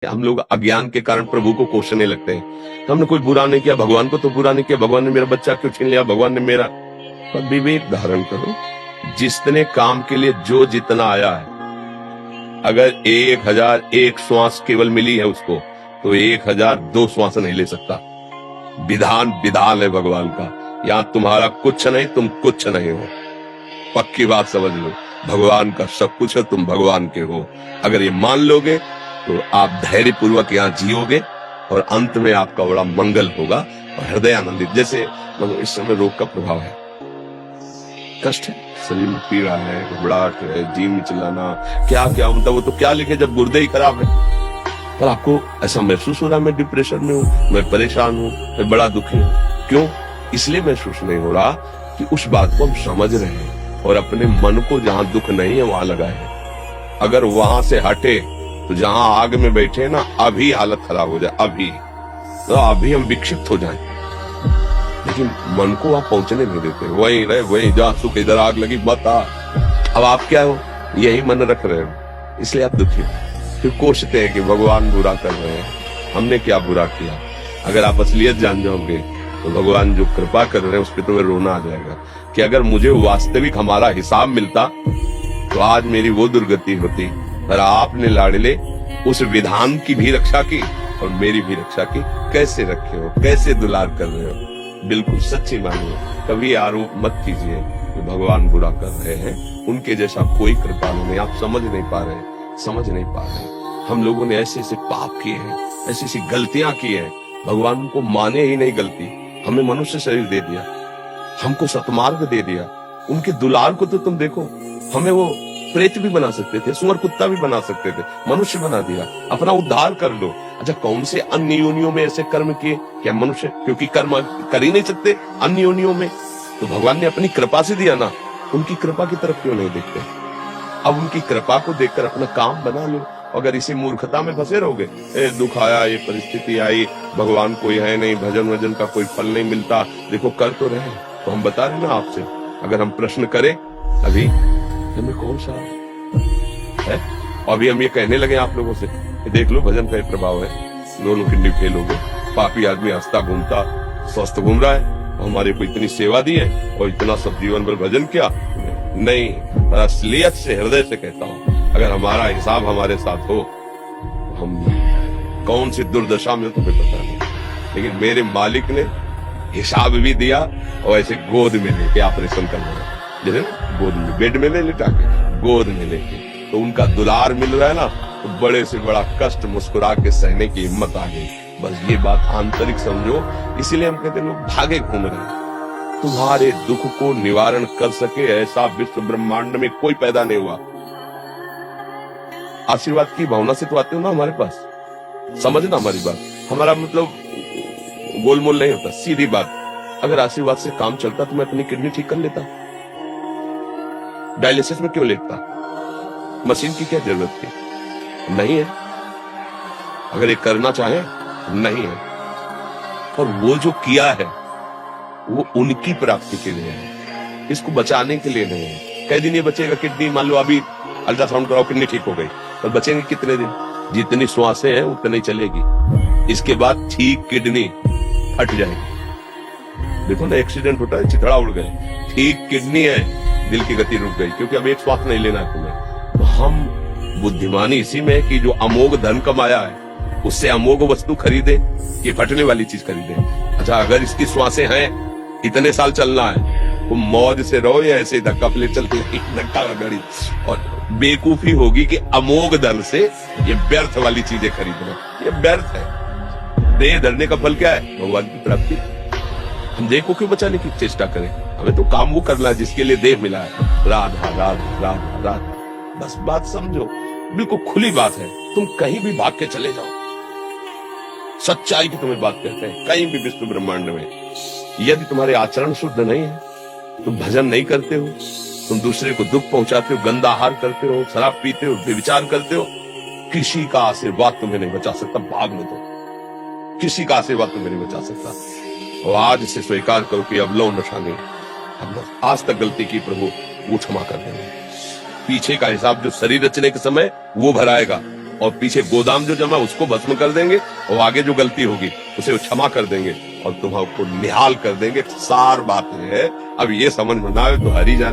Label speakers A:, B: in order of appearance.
A: हम लोग अज्ञान के कारण प्रभु को कोसने लगते हैं। हमने कोई बुरा नहीं किया, भगवान को तो बुरा नहीं किया, भगवान ने मेरा बच्चा क्यों छीन लिया, भगवान ने मेरा। पर विवेक धारण करो, जितने काम के लिए जो जितना आया है, अगर 1001 श्वास केवल मिली है उसको, तो 1002 श्वास नहीं ले सकता। विधान विधान है भगवान का। यहाँ तुम्हारा कुछ नहीं, तुम कुछ नहीं हो। पक्की बात समझ लो, भगवान का सब कुछ है, तुम भगवान के हो। अगर ये मान लोगे तो आप धैर्य पूर्वक यहाँ जियोगे और अंत में आपका बड़ा मंगल होगा और हृदय आनंदित। जैसे इस समय रोग का प्रभाव है, कष्ट है, शरीर में पीड़ा है, घबराहट है, जी में चिल्लाना, क्या क्या मतलब वो तो क्या लिखे जब गुर्दे ही खराब है। पर आपको ऐसा महसूस हो रहा है मैं डिप्रेशन में हूँ, मैं परेशान हूँ, मैं बड़ा दुखी हूँ। क्यों? इसलिए महसूस नहीं हो रहा कि उस बात को हम समझ रहे हैं और अपने मन को जहाँ दुख नहीं है वहां लगाए। अगर वहां से हटे तो जहां आग में बैठे ना, अभी हालत खराब हो जाए, अभी हम विक्षिप्त हो जाएं। लेकिन मन को आप पहुंचने नहीं देते, वहीं रहे, वहीं जा, सुख इधर आग लगी मत आ। अब आप क्या हो, यही मन रख रहे हो, इसलिए आप दुखी हो। फिर कोसते हैं कि भगवान बुरा कर रहे हैं, हमने क्या बुरा किया। अगर आप असलियत जान जाओगे तो भगवान जो कृपा कर रहे हैं उस पर तुम्हें रोना आ जाएगा कि अगर मुझे वास्तविक हमारा हिसाब मिलता तो आज मेरी वो दुर्गति होती। पर आपने लाडले उस विधान की भी रक्षा की और मेरी भी रक्षा की। कैसे रखे हो, कैसे दुलार कर रहे हो, बिल्कुल सच्ची मानिए। कभी आरोप मत कीजिए कि भगवान बुरा कर रहे हैं, उनके जैसा कोई कृपालु नहीं। आप समझ नहीं पा रहे। हम लोगों ने ऐसे ऐसे पाप किए हैं, ऐसी ऐसी गलतियां की हैं, भगवान उनको माने ही नहीं गलती। हमें मनुष्य शरीर दे दिया, हमको सतमार्ग दे दिया, उनके दुलार को तो तुम देखो। हमें वो प्रेत भी बना सकते थे, सुअर कुत्ता भी बना सकते थे, मनुष्य बना दिया। अपना उद्धार कर लो। अच्छा, कौन से अन्य योनियों में ऐसे कर्म किए क्या मनुष्य? क्योंकि कर्म कर ही नहीं सकते अन्य योनियों में, तो भगवान ने अपनी कृपा से दिया ना। उनकी कृपा की तरफ क्यों नहीं देखते? अब उनकी कृपा को देखकर अपना काम बना लो। अगर इसी मूर्खता में फंसे रहोगे, दुख आया, ये परिस्थिति आई, भगवान कोई है नहीं, भजन वजन का कोई फल नहीं मिलता, देखो कर तो रहे। तो हम बता रहे ना आपसे, अगर हम प्रश्न करें अभी हमें कौन सा है, अभी हम ये कहने लगे आप लोगों से कि देख लो भजन का प्रभाव है, दोनों किडनी फेल हो गए, पापी आदमी हंसता घूमता स्वस्थ घूम रहा है, हमारे को इतनी सेवा दी है और इतना सब जीवन भर भजन किया नहीं। पर असलियत से हृदय से कहता हूँ, अगर हमारा हिसाब हमारे साथ हो तो हम कौन सी दुर्दशा में तुम्हें पता नहीं। लेकिन मेरे मालिक ने हिसाब भी दिया और ऐसे गोद में लेके ऑपरेशन करना, जैसे गोद में, बेड में ले लिटा के गोद में लेके, तो उनका दुलार मिल रहा है ना, तो बड़े से बड़ा कष्ट मुस्कुरा के सहने की हिम्मत आ गई। बस ये बात आंतरिक समझो। इसीलिए हम कहते हैं लोग भागे घूम रहे हैं। तुम्हारे दुख को निवारण कर सके ऐसा विश्व ब्रह्मांड में कोई पैदा नहीं हुआ। आशीर्वाद की भावना से तो आते हो ना हमारे पास, समझना हमारी बात। हमारा मतलब गोलमोल नहीं होता, सीधी बात। अगर आशीर्वाद से काम चलता तो मैं अपनी किडनी ठीक कर लेता, डायलिसिस में क्यों लेता, मशीन की क्या जरूरत थी? नहीं है। अगर ये करना चाहे नहीं है। और वो जो किया है वो उनकी प्राप्ति के लिए है, इसको बचाने के लिए नहीं है। कई दिन ये बचेगा किडनी, मान लो अभी अल्ट्रासाउंड कराओ किडनी ठीक हो गई, पर बचेंगे कितने दिन? जितनी श्वासें हैं उतनी चलेगी, इसके बाद ठीक किडनी फट जाएगी। देखो ना, एक्सीडेंट होता है, चिथड़ा उड़ गए, ठीक किडनी है, दिल की गति रुक गई, क्योंकि अब एक श्वास नहीं लेना है तुम्हें। तो हम बुद्धिमानी इसी में है कि जो अमोघ धन कमाया है उससे अमोघ वस्तु खरीदे, ये फटने वाली चीज खरीदे। अच्छा, अगर इसकी श्वासें हैं, इतने साल चलना है, तो मौज से रहो या ऐसे धक्का प्ले चलती धक्का गाड़ी। और बेवकूफी होगी कि अमोघ धन से ये व्यर्थ वाली चीजें खरीदना, ये व्यर्थ है। देह धरने का फल क्या है? भगवान की प्राप्ति। हम देह को क्यों बचाने की चेष्टा करें? हमें तो काम वो करना है जिसके लिए देह मिला है। राधा राधा राधा राधा, बस बात समझो, बिल्कुल खुली बात है। तुम कहीं भी भाग के चले जाओ, सच्चाई की तुम्हें बात कहते हैं, कहीं भी विश्व ब्रह्मांड में। यदि तुम्हारे आचरण शुद्ध नहीं है, तुम भजन नहीं करते हो, तुम दूसरे को दुख पहुंचाते हो, गंदा आहार करते हो, शराब पीते हो, व्यभिचार करते हो, किसी का आशीर्वाद तुम्हें नहीं बचा सकता। भाग में तो किसी का आशीर्वाद तुम्हें नहीं बचा सकता। और आज से स्वीकार करो कि अब लो नशा नहीं, अब आज तक गलती की, प्रभु वो क्षमा कर देंगे। पीछे का हिसाब जो शरीर रचने के समय वो भराएगा, और पीछे गोदाम जो जमा उसको भस्म कर देंगे, और आगे जो गलती होगी उसे क्षमा कर देंगे और तुम्हारा निहाल कर देंगे। सार बात है, अब ये समझ में ना आए तो हरी जाने।